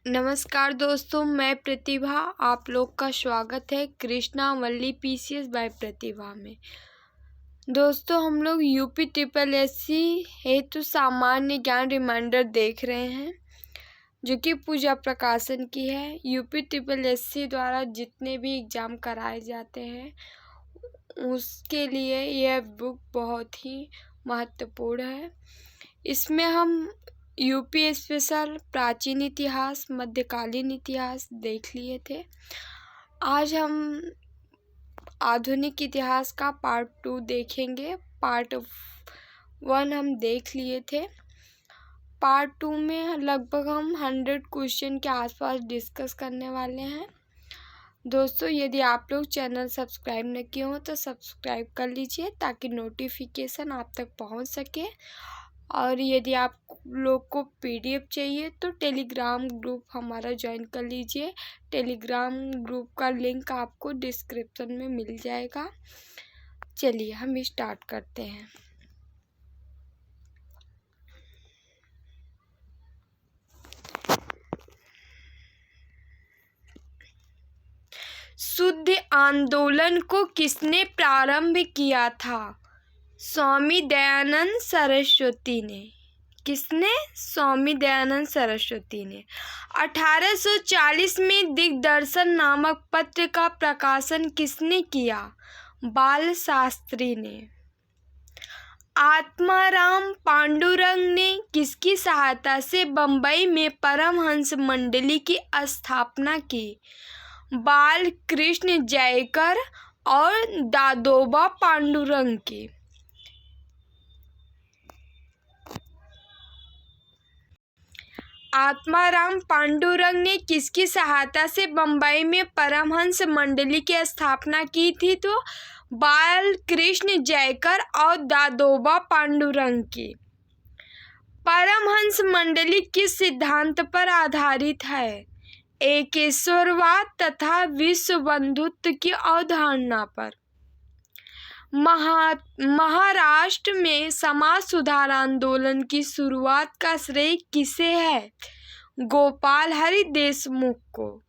नमस्कार दोस्तों, मैं प्रतिभा। आप लोग का स्वागत है कृष्णा वल्ली पीसीएस बाय प्रतिभा में। दोस्तों, हम लोग यूपी ट्रिपल एससी हेतु सामान्य ज्ञान रिमाइंडर देख रहे हैं, जो कि पूजा प्रकाशन की है। यूपी ट्रिपल एससी द्वारा जितने भी एग्ज़ाम कराए जाते हैं उसके लिए यह बुक बहुत ही महत्वपूर्ण है। इसमें हम यूपी स्पेशल, प्राचीन इतिहास, मध्यकालीन इतिहास देख लिए थे। आज हम आधुनिक इतिहास का पार्ट 2 देखेंगे। पार्ट 1 हम देख लिए थे। पार्ट 2 में लगभग हम 100 क्वेश्चन के आसपास डिस्कस करने वाले हैं। दोस्तों, यदि आप लोग चैनल सब्सक्राइब न किए हो तो सब्सक्राइब कर लीजिए ताकि नोटिफिकेशन आप तक पहुंच सके। और यदि आप लोग को पीडीएफ चाहिए तो टेलीग्राम ग्रुप हमारा ज्वाइन कर लीजिए। टेलीग्राम ग्रुप का लिंक आपको डिस्क्रिप्शन में मिल जाएगा। चलिए हम स्टार्ट करते हैं। शुद्ध आंदोलन को किसने प्रारंभ किया था? स्वामी दयानंद सरस्वती ने। किसने? स्वामी दयानंद सरस्वती ने। 1840 में दिग्दर्शन नामक पत्र का प्रकाशन किसने किया? बाल शास्त्री ने। आत्माराम पांडुरंग ने किसकी सहायता से बंबई में परमहंस मंडली की स्थापना की? बाल कृष्ण जयकर और दादोबा पांडुरंग की। आत्माराम पांडुरंग ने किसकी सहायता से बंबई में परमहंस मंडली की स्थापना की थी? तो बाल कृष्ण जयकर और दादोबा पांडुरंग की। परमहंस मंडली किस सिद्धांत पर आधारित है? एकेश्वरवाद तथा विश्व बंधुत्व की अवधारणा पर। महाराष्ट्र में समाज सुधार आंदोलन की शुरुआत का श्रेय किसे है? गोपाल हरि देशमुख को।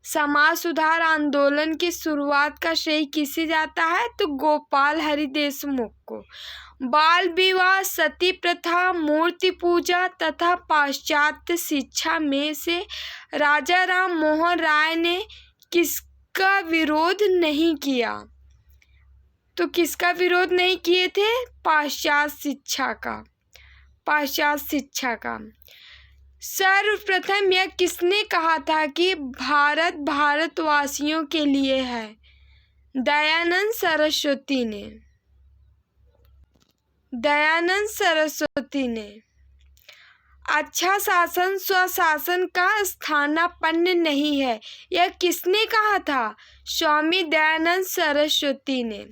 समाज सुधार आंदोलन की शुरुआत का श्रेय किसे जाता है? तो गोपाल हरि देशमुख को। बाल विवाह, सती प्रथा, मूर्ति पूजा तथा पाश्चात्य शिक्षा में से राजा राम मोहन राय ने किसका विरोध नहीं किया? तो किसका विरोध नहीं किए थे? पाश्चात्य शिक्षा का। सर्वप्रथम यह किसने कहा था कि भारत भारतवासियों के लिए है? दयानंद सरस्वती ने। अच्छा शासन स्वशासन का स्थानापन्न नहीं है, यह किसने कहा था? स्वामी दयानंद सरस्वती ने।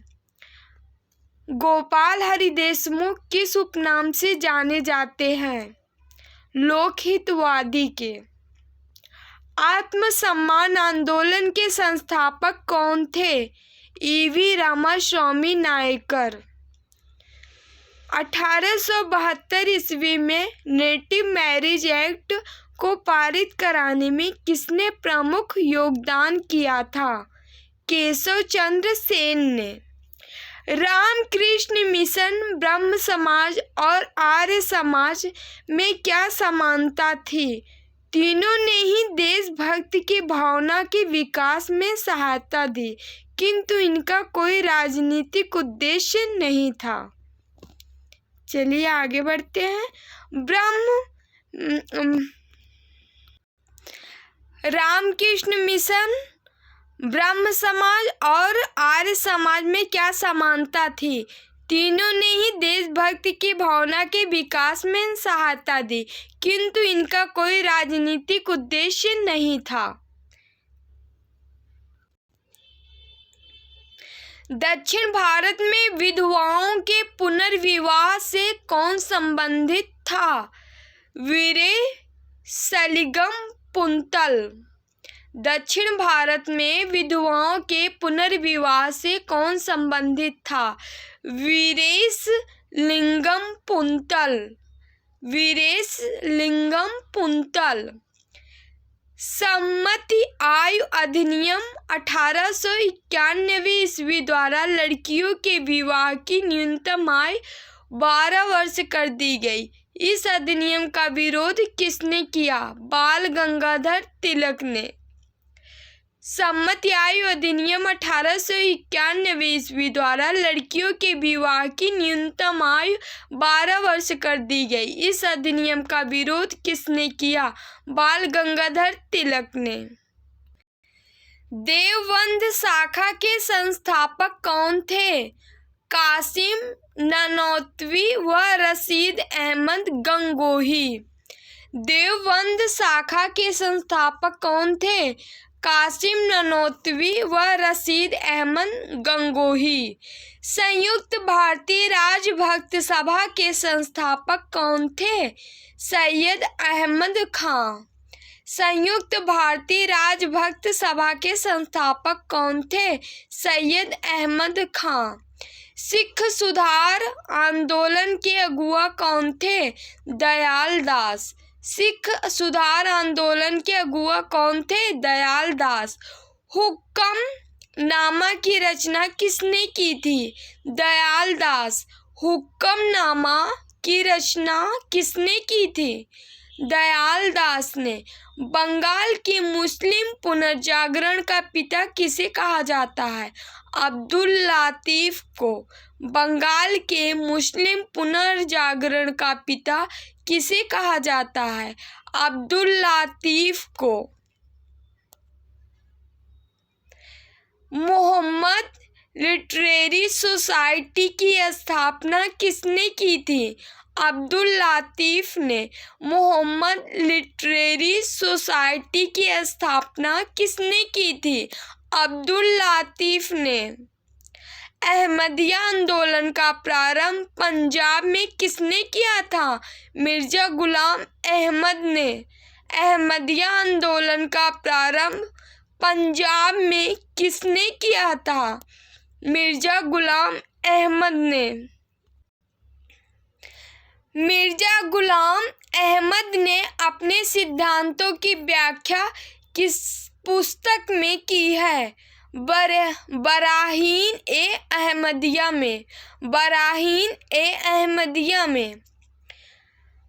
गोपाल हरि देशमुख किस उपनाम से जाने जाते हैं? लोकहितवादी के। आत्मसम्मान आंदोलन के संस्थापक कौन थे? ईवी रामास्वामी नायकर। 1872 ईस्वी में नेटिव मैरिज एक्ट को पारित कराने में किसने प्रमुख योगदान किया था? केशव चंद्र सेन ने। रामकृष्ण मिशन, ब्रह्म समाज और आर्य समाज में क्या समानता थी? तीनों ने ही देशभक्ति की भावना के विकास में सहायता दी, किंतु इनका कोई राजनीतिक उद्देश्य नहीं था। चलिए आगे बढ़ते हैं। रामकृष्ण मिशन, ब्रह्म समाज और आर्य समाज में क्या समानता थी? तीनों ने ही देशभक्ति की भावना के विकास में सहायता दी, किंतु इनका कोई राजनीतिक उद्देश्य नहीं था। दक्षिण भारत में विधवाओं के पुनर्विवाह से कौन संबंधित था? वीरेशलिंगम कुंतल। दक्षिण भारत में विधवाओं के पुनर्विवाह से कौन संबंधित था? वीरेशलिंगम कुंतल। सम्मति आयु अधिनियम 1891 ईस्वी द्वारा लड़कियों के विवाह की न्यूनतम आयु 12 वर्ष कर दी गई। इस अधिनियम का विरोध किसने किया? बाल गंगाधर तिलक ने। सम्मति आयु अधिनियम 1891 ईस्वी द्वारा लड़कियों के विवाह की न्यूनतम आयु 12 वर्ष कर दी गई। इस अधिनियम का विरोध किसने किया? बाल गंगाधर तिलक ने। देवबंद शाखा के संस्थापक कौन थे? कासिम ननौतवी व रशीद अहमद गंगोही। देवबंद शाखा के संस्थापक कौन थे? कासिम ननौतवी व रशीद अहमद गंगोही। संयुक्त भारतीय राजभक्त सभा के संस्थापक कौन थे? सैयद अहमद खां। संयुक्त भारतीय राजभक्त सभा के संस्थापक कौन थे? सैयद अहमद खां। सिख सुधार आंदोलन के अगुआ कौन थे? दयाल दास। सिख सुधार आंदोलन के अगुआ कौन थे? दयाल दास। हुक्मनामा की रचना किसने की थी? दयाल दास। हुक्मनामा की रचना किसने की थी? दयाल दास ने। बंगाल के मुस्लिम पुनर्जागरण का पिता किसे कहा जाता है? अब्दुल लतीफ को। बंगाल के मुस्लिम पुनर्जागरण का पिता किसे कहा जाता है? अब्दुल लतीफ को। मोहम्मद लिटरेरी सोसाइटी की स्थापना किसने की थी? अब्दुल लतीफ ने। मोहम्मद लिटरेरी सोसाइटी की स्थापना किसने की थी? अब्दुल लतीफ ने। अहमदिया आंदोलन का प्रारंभ पंजाब में किसने किया था? मिर्जा गुलाम अहमद ने। अहमदिया आंदोलन का प्रारंभ पंजाब में किसने किया था? मिर्जा गुलाम अहमद ने। मिर्जा गुलाम अहमद ने अपने सिद्धांतों की व्याख्या किस पुस्तक में की है? बराहीन ए अहमदिया में। बराहीन ए अहमदिया में।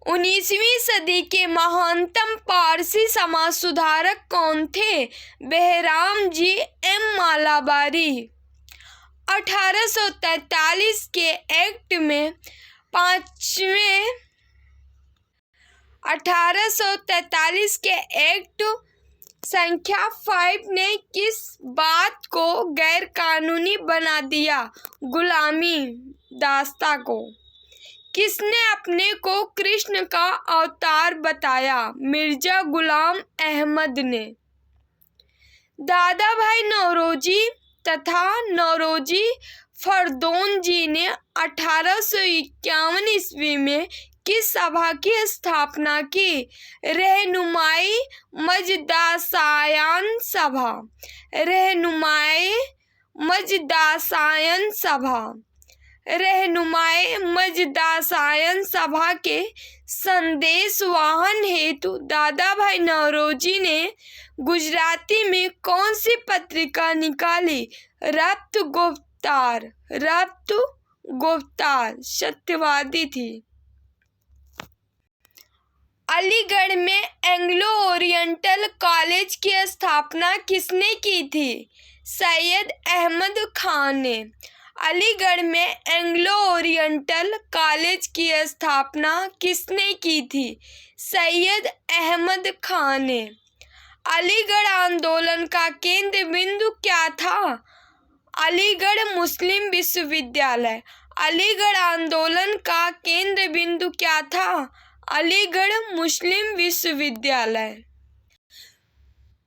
19वीं सदी के महानतम पारसी समाज सुधारक कौन थे? Behram G M Malabari. 1843 के एक्ट में 1843 के एक्ट संख्या 5 ने किस बात को गैर कानूनी बना दिया? गुलामी दास्ता को। किसने अपने को कृष्ण का अवतार बताया? मिर्जा गुलाम अहमद ने। दादा भाई नौरोजी तथा नौरोजी फरदौन जी ने 1851 ईस्वी में किस सभा की स्थापना की? रहनुमाई मजदासायन सभा। रहनुमाई मजदासायन सभा। रहनुमाई मजदासायन सभा के संदेश वाहन हेतु दादा भाई नौरोजी ने गुजराती में कौन सी पत्रिका निकाली? रफ्त गुफ्तार। रफ्त गुफ्तार सत्यवादी थी। अलीगढ़ में एंग्लो ओरिएंटल कॉलेज की स्थापना किसने की थी? सैयद अहमद खान ने। अलीगढ़ में एंग्लो ओरिएंटल कॉलेज की स्थापना किसने की थी? सैयद अहमद खान ने। अलीगढ़ आंदोलन का केंद्र बिंदु क्या था? अलीगढ़ मुस्लिम विश्वविद्यालय। अलीगढ़ आंदोलन का केंद्र बिंदु क्या था? अलीगढ़ मुस्लिम विश्वविद्यालय।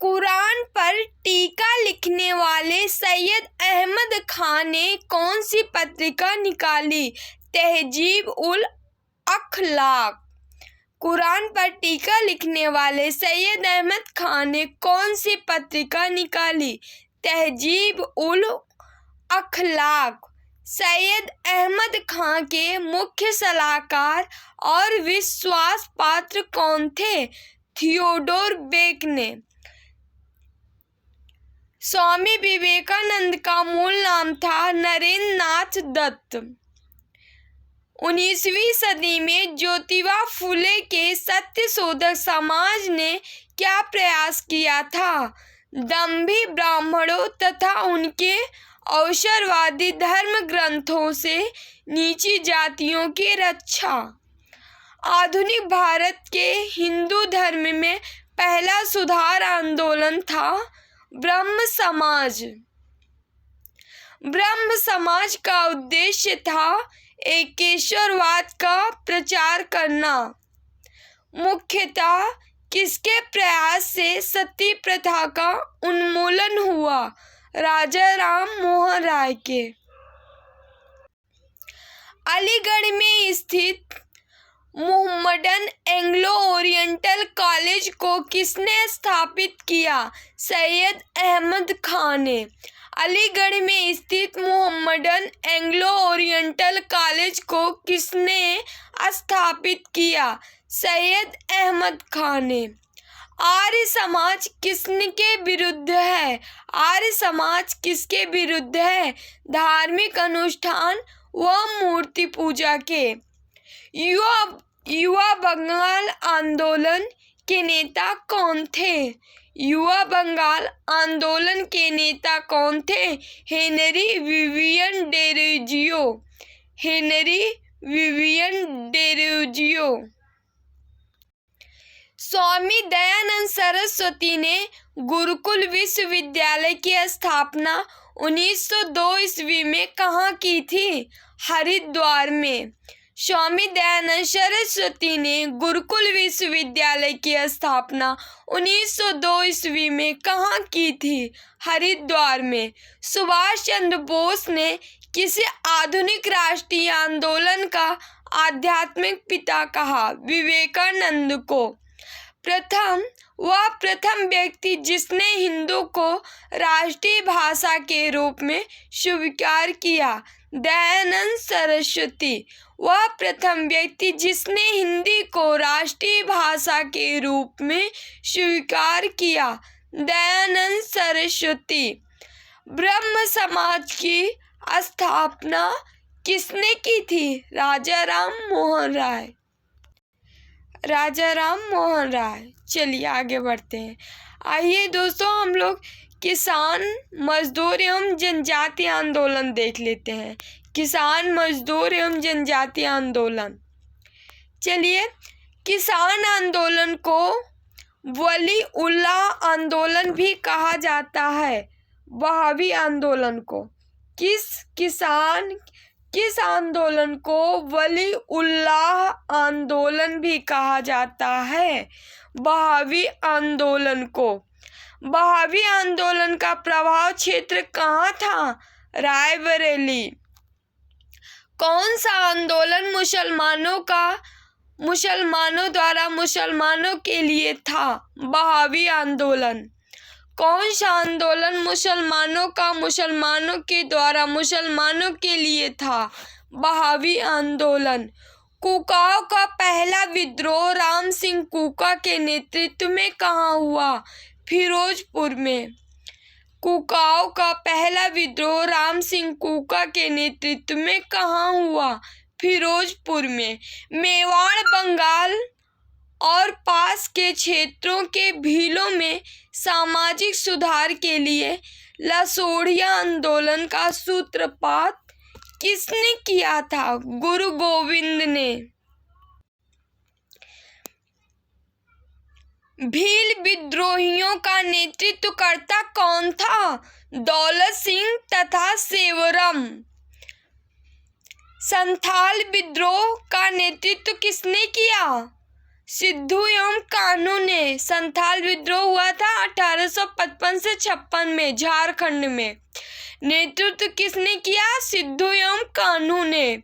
कुरान पर टीका लिखने वाले सैयद अहमद खान ने कौन सी पत्रिका निकाली? तहजीब उल अखलाक। कुरान पर टीका लिखने वाले सैयद अहमद खान ने कौन सी पत्रिका निकाली? तहजीब उल अखलाक। सैयद अहमद खान के मुख्य सलाहकार और विश्वास पात्र कौन थे? थियोडोर बेक ने। स्वामी विवेकानंद का मूल नाम था नरेंद्र नाथ दत्त। 19वीं सदी में ज्योतिबा फुले के सत्य शोधक समाज ने क्या प्रयास किया था? दंभी ब्राह्मणों तथा उनके अवसरवादी धर्म ग्रंथों से नीची जातियों की रक्षा। आधुनिक भारत के हिंदू धर्म में पहला सुधार आंदोलन था ब्रह्म समाज। ब्रह्म समाज का उद्देश्य था एकेश्वरवाद का प्रचार करना। मुख्यतः किसके प्रयास से सती प्रथा का उन्मूलन हुआ? राजा राम मोहन राय के। अलीगढ़ में स्थित मोहम्मडन एंग्लो ओरिएंटल कॉलेज को किसने स्थापित किया? सैयद अहमद खान ने। अलीगढ़ में स्थित मोहम्मडन एंग्लो ओरिएंटल कॉलेज को किसने स्थापित किया? सैयद अहमद खान ने। आर्य समाज किसके विरुद्ध है? आर्य समाज किसके विरुद्ध है? धार्मिक अनुष्ठान व मूर्ति पूजा के। युवा बंगाल आंदोलन के नेता कौन थे? युवा बंगाल आंदोलन के नेता कौन थे? Henry Vivian Derozio. Henry Vivian Derozio. Swami Dayanand Saraswati ने गुरुकुल विश्वविद्यालय की स्थापना 1902 ईस्वी में कहाँ की थी? हरिद्वार में। स्वामी दयानंद सरस्वती ने गुरुकुल विश्वविद्यालय की स्थापना 1902 ईस्वी में कहाँ की थी? हरिद्वार में। सुभाष चंद्र बोस ने किसे आधुनिक राष्ट्रीय आंदोलन का आध्यात्मिक पिता कहा? विवेकानंद को। वह प्रथम व्यक्ति जिसने हिंदी को राष्ट्रीय भाषा के रूप में स्वीकार किया। दयानंद सरस्वती। वह प्रथम व्यक्ति जिसने हिंदी को राष्ट्रीय भाषा के रूप में स्वीकार किया। दयानंद सरस्वती। ब्रह्म समाज की स्थापना किसने की थी? राजा राम मोहन राय। राजा राम मोहन राय। चलिए आगे बढ़ते हैं। आइए दोस्तों हम लोग किसान मजदूर एवं जनजाति आंदोलन देख लेते हैं। किसान मजदूर एवं जनजाति आंदोलन। चलिए, किसान आंदोलन को वली उल्लाह आंदोलन भी कहा जाता है। वहाबी आंदोलन को किस आंदोलन को वली उल्लाह आंदोलन भी कहा जाता है? वहाबी आंदोलन को। वहाबी आंदोलन का प्रभाव क्षेत्र कहाँ था? रायबरेली। कौन सा आंदोलन मुसलमानों द्वारा मुसलमानों के लिए था? वहाबी आंदोलन। कौन सा आंदोलन मुसलमानों के द्वारा मुसलमानों के लिए था? वहाबी आंदोलन। कुकाओं का पहला विद्रोह राम सिंह कुका के नेतृत्व में कहाँ हुआ? फिरोजपुर में। कुकाओं का पहला विद्रोह राम सिंह कुका के नेतृत्व में कहाँ हुआ? फिरोजपुर में। मेवाड़, बंगाल और पास के क्षेत्रों के भीलों में सामाजिक सुधार के लिए लासोड़िया आंदोलन का सूत्रपात किसने किया था? गुरु गोविंद ने। भील विद्रोहियों का नेतृत्वकर्ता कौन था? दौलत सिंह तथा सेवरम। संथाल विद्रोह का नेतृत्व किसने किया? सिद्धू एवं कान्हू ने। संथाल विद्रोह हुआ था 1855 से 56 में झारखंड में। नेतृत्व किसने किया? सिद्धू एवं कान्हू ने।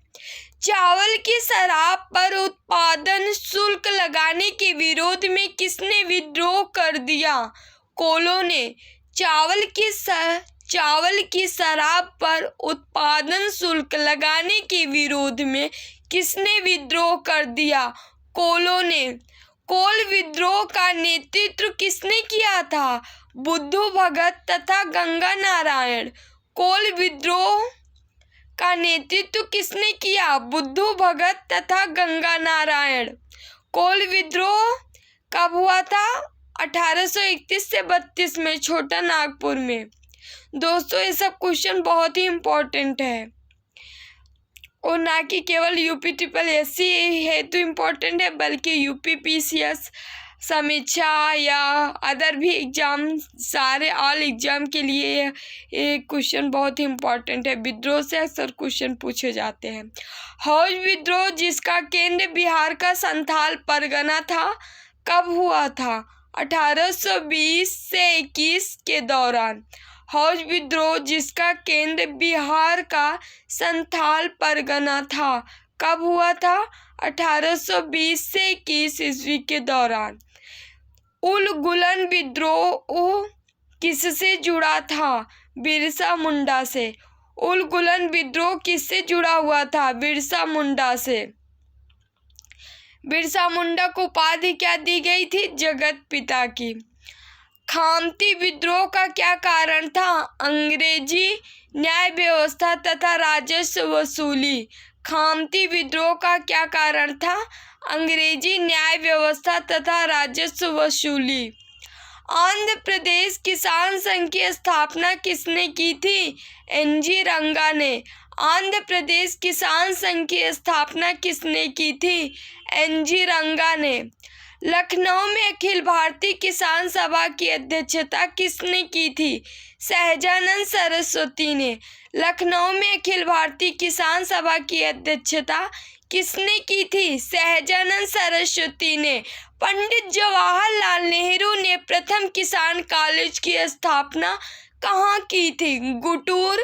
चावल की शराब पर उत्पादन शुल्क लगाने के विरोध में किसने विद्रोह कर दिया? कोलों ने। चावल की शराब पर उत्पादन शुल्क लगाने के विरोध में किसने विद्रोह कर दिया? कोलों ने। कोल विद्रोह का नेतृत्व किसने किया था? बुद्धू भगत तथा गंगा नारायण। कोल विद्रोह का नेतृत्व किसने किया? बुद्धू भगत तथा गंगा नारायण। कोल विद्रोह कब हुआ था? 1831 से 32 में, छोटा नागपुर में। दोस्तों ये सब क्वेश्चन बहुत ही इम्पोर्टेंट है और ना कि केवल यूपी ट्रिपल एससी हेतु इम्पोर्टेंट है, बल्कि यूपी पीसीएस, समीक्षा या अदर भी एग्जाम, सारे ऑल एग्जाम के लिए ये क्वेश्चन बहुत ही इम्पोर्टेंट है। विद्रोह से अक्सर क्वेश्चन पूछे जाते हैं। हौज विद्रोह जिसका केंद्र बिहार का संथाल परगना था, कब हुआ था? 1820 से 21 के दौरान। हौज विद्रोह जिसका केंद्र बिहार का संथाल परगना था, कब हुआ था? 1820 से 21 ईस्वी के दौरान। उलगुलन विद्रोह किससे जुड़ा था? बिरसा मुंडा से। उलगुलन विद्रोह किससे जुड़ा हुआ था? बिरसा मुंडा से। बिरसा मुंडा को उपाधि क्या दी गई थी? जगत पिता की। खामती विद्रोह का क्या कारण था? अंग्रेजी न्याय व्यवस्था तथा राजस्व वसूली। खामती विद्रोह का क्या कारण था? अंग्रेजी न्याय व्यवस्था तथा राजस्व वसूली। आंध्र प्रदेश किसान संघ की स्थापना किसने की थी? एनजी रंगा ने। आंध्र प्रदेश किसान संघ की स्थापना किसने की थी? एनजी रंगा ने। लखनऊ में अखिल भारतीय किसान सभा की अध्यक्षता किसने की थी? सहजानंद सरस्वती ने। लखनऊ में अखिल भारतीय किसान सभा की अध्यक्षता किसने की थी? सहजानंद सरस्वती ने। पंडित जवाहरलाल नेहरू ने प्रथम किसान कॉलेज की स्थापना कहाँ की थी? गुटूर,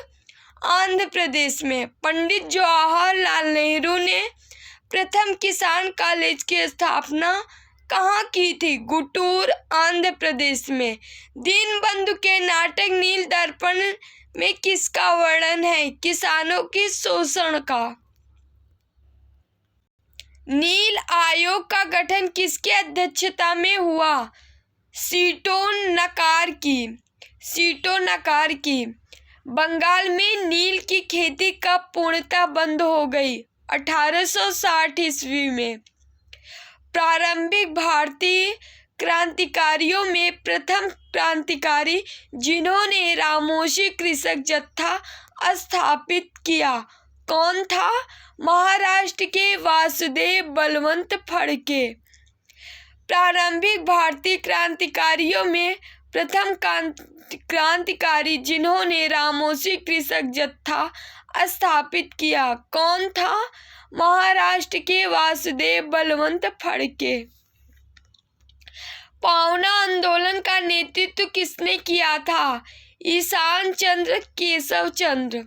आंध्र प्रदेश में। पंडित जवाहरलाल नेहरू ने प्रथम किसान कॉलेज की स्थापना कहाँ की थी? गुटूर, आंध्र प्रदेश में। दीनबंधु के नाटक नील दर्पण में किसका वर्णन है? किसानों के शोषण का। नील आयोग का गठन किसकी अध्यक्षता में हुआ? सीटो नकार की। सीटो नकार की। बंगाल में नील की खेती कब पूर्णतः बंद हो गई? 1860 ईस्वी में। प्रारंभिक भारतीय क्रांतिकारियों में प्रथम क्रांतिकारी जिन्होंने रामोशी कृषक जत्था स्थापित किया, कौन था? महाराष्ट्र के वासुदेव बलवंत फड़के। प्रारंभिक भारतीय क्रांतिकारियों में प्रथम क्रांतिकारी जिन्होंने रामोशी कृषक जत्था स्थापित किया, कौन था? महाराष्ट्र के वासुदेव बलवंत फड़के। पावना आंदोलन का नेतृत्व किसने किया था? ईशान चंद्र केशव चंद्र।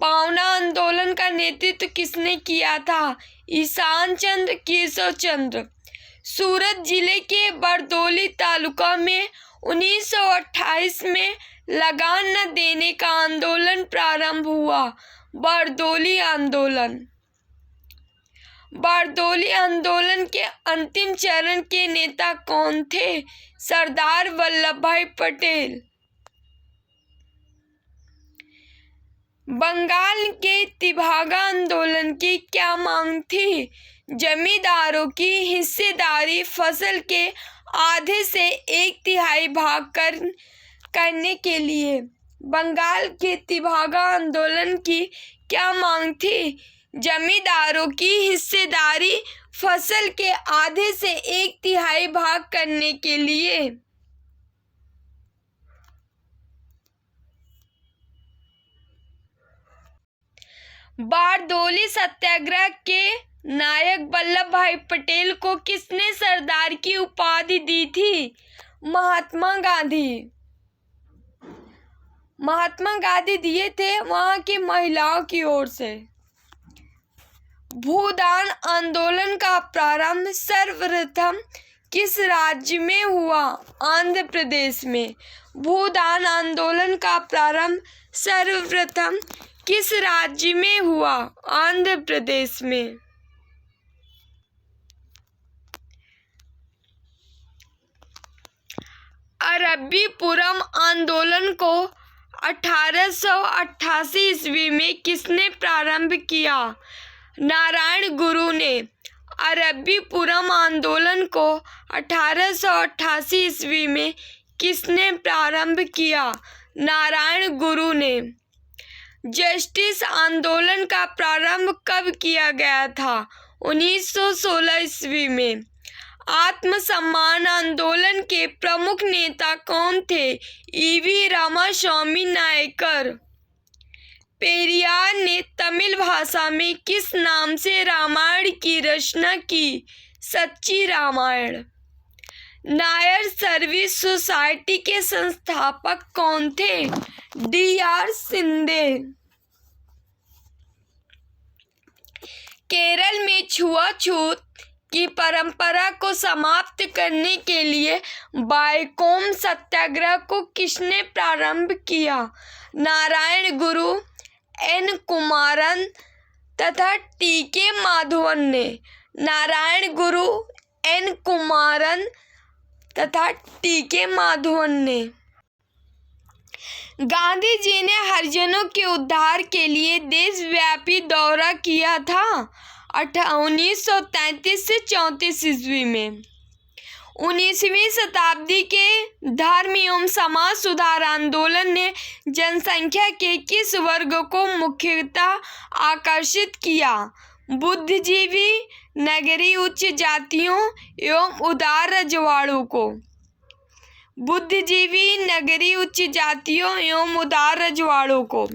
पावना आंदोलन का नेतृत्व किसने किया था? ईशान चंद्र केशव चंद्र। सूरत जिले के बरदौली तालुका में 1928 में लगान न देने का आंदोलन प्रारंभ हुआ। बरदौली आंदोलन। बरदौली आंदोलन के अंतिम चरण के नेता कौन थे? सरदार वल्लभ भाई पटेल। बंगाल के तिभागा आंदोलन की क्या मांग थी? जमींदारों की हिस्सेदारी फसल के आधे से 1/3 भाग करने के लिए। बंगाल के तिभागा आंदोलन की क्या मांग थी? जमींदारों की हिस्सेदारी फसल के आधे से 1/3 भाग करने के लिए। बारदौली सत्याग्रह के नायक वल्लभ भाई पटेल को किसने सरदार की उपाधि दी थी? महात्मा गांधी। महात्मा गांधी दिए थे वहां की महिलाओं की ओर से। भूदान आंदोलन का प्रारंभ सर्वप्रथम किस राज्य में हुआ? आंध्र प्रदेश में। भूदान आंदोलन का प्रारंभ सर्वप्रथम किस राज्य में हुआ? आंध्र प्रदेश में। अरब्बीपुरम आंदोलन को 1888 ईस्वी में किसने प्रारंभ किया? नारायण गुरु ने। अरब्बीपुरम आंदोलन को 1888 ईस्वी में किसने प्रारंभ किया? नारायण गुरु ने। जस्टिस आंदोलन का प्रारंभ कब किया गया था? 1916 ईस्वी में। आत्मसम्मान आंदोलन के प्रमुख नेता कौन थे? ईवी रामास्वामी नायकर। पेरियार ने तमिल भाषा में किस नाम से रामायण की रचना की? सच्ची रामायण। नायर सर्विस सोसाइटी के संस्थापक कौन थे? DR शिंदे। केरल में छुआछूत की परंपरा को समाप्त करने के लिए बाइकोम सत्याग्रह को किसने प्रारंभ किया? नारायण गुरु, N कुमारन तथा TK माधवन ने। नारायण गुरु, N कुमारन तथा TK माधवन ने। गांधी जी ने हरिजनों के उद्धार के लिए देशव्यापी दौरा किया था। 1933 से 34 ईस्वी में। 19वीं शताब्दी के धर्म एवं समाज सुधार आंदोलन ने जनसंख्या के किस वर्ग को मुख्यतः आकर्षित किया? बुद्धिजीवी, नगरीय उच्च जातियों एवं उदार रजवाड़ों को। बुद्धिजीवी, नगरीय उच्च जातियों एवं उदार रजवाड़ों को।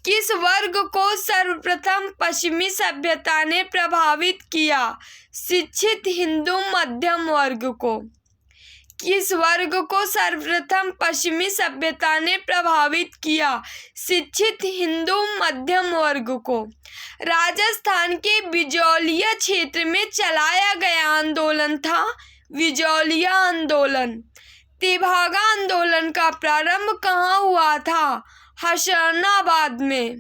किस वर्ग को सर्वप्रथम पश्चिमी सभ्यता ने प्रभावित किया? शिक्षित हिंदू मध्यम वर्ग को। किस वर्ग को सर्वप्रथम पश्चिमी सभ्यता ने प्रभावित किया? शिक्षित हिंदू मध्यम वर्ग को। राजस्थान के बिजौलिया क्षेत्र में चलाया गया आंदोलन था बिजौलिया आंदोलन। तेभागा आंदोलन का प्रारंभ कहाँ हुआ था? हसनाबाद में,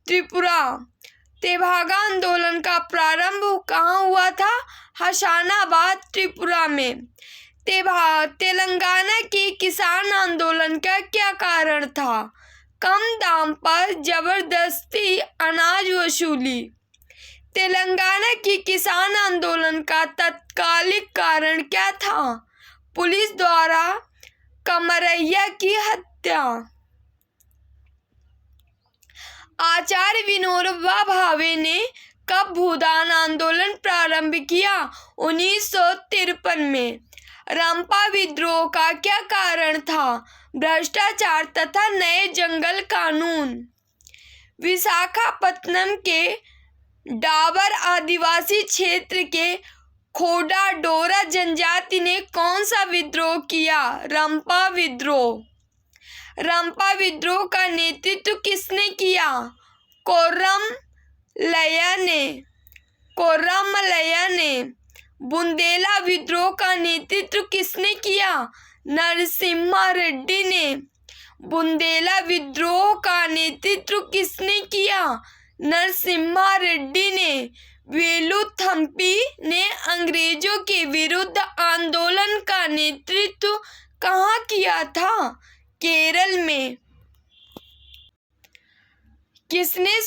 त्रिपुरा। तेभागा आंदोलन का प्रारंभ कहाँ हुआ था? हसनाबाद, त्रिपुरा में। तेलंगाना के किसान आंदोलन का क्या कारण था? कम दाम पर जबरदस्ती अनाज वसूली। तेलंगाना के किसान आंदोलन का तत्कालिक कारण क्या था? पुलिस द्वारा कमरैया की हत्या। आचार्य विनोबा भावे ने कब भूदान आंदोलन प्रारंभ किया? 1953 में। रंपा विद्रोह का क्या कारण था? भ्रष्टाचार तथा नए जंगल कानून। विशाखापत्तनम के डाबर आदिवासी क्षेत्र के खोडा डोरा जनजाति ने कौन सा विद्रोह किया? रंपा विद्रोह। रंपा विद्रोह का नेतृत्व किसने किया? कोर्रामलैया ने। बुंदेला विद्रोह का नेतृत्व किसने किया? नरसिम्हा रेड्डी ने। बुंदेला विद्रोह का नेतृत्व किसने किया? नरसिम्हा रेड्डी ने। वेलुथम्पी ने अंग्रेजों के विरुद्ध आंदोलन का नेतृत्व कहाँ किया था? केरल में। किसके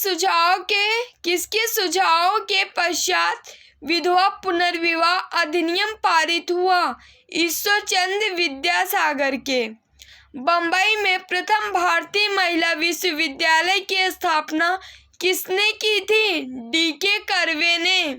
सुझाव के पश्चात विधवा पुनर्विवाह अधिनियम पारित हुआ? ईश्वरचंद्र विद्यासागर के। बंबई में प्रथम भारतीय महिला विश्वविद्यालय की स्थापना किसने की थी? DK कर्वे ने।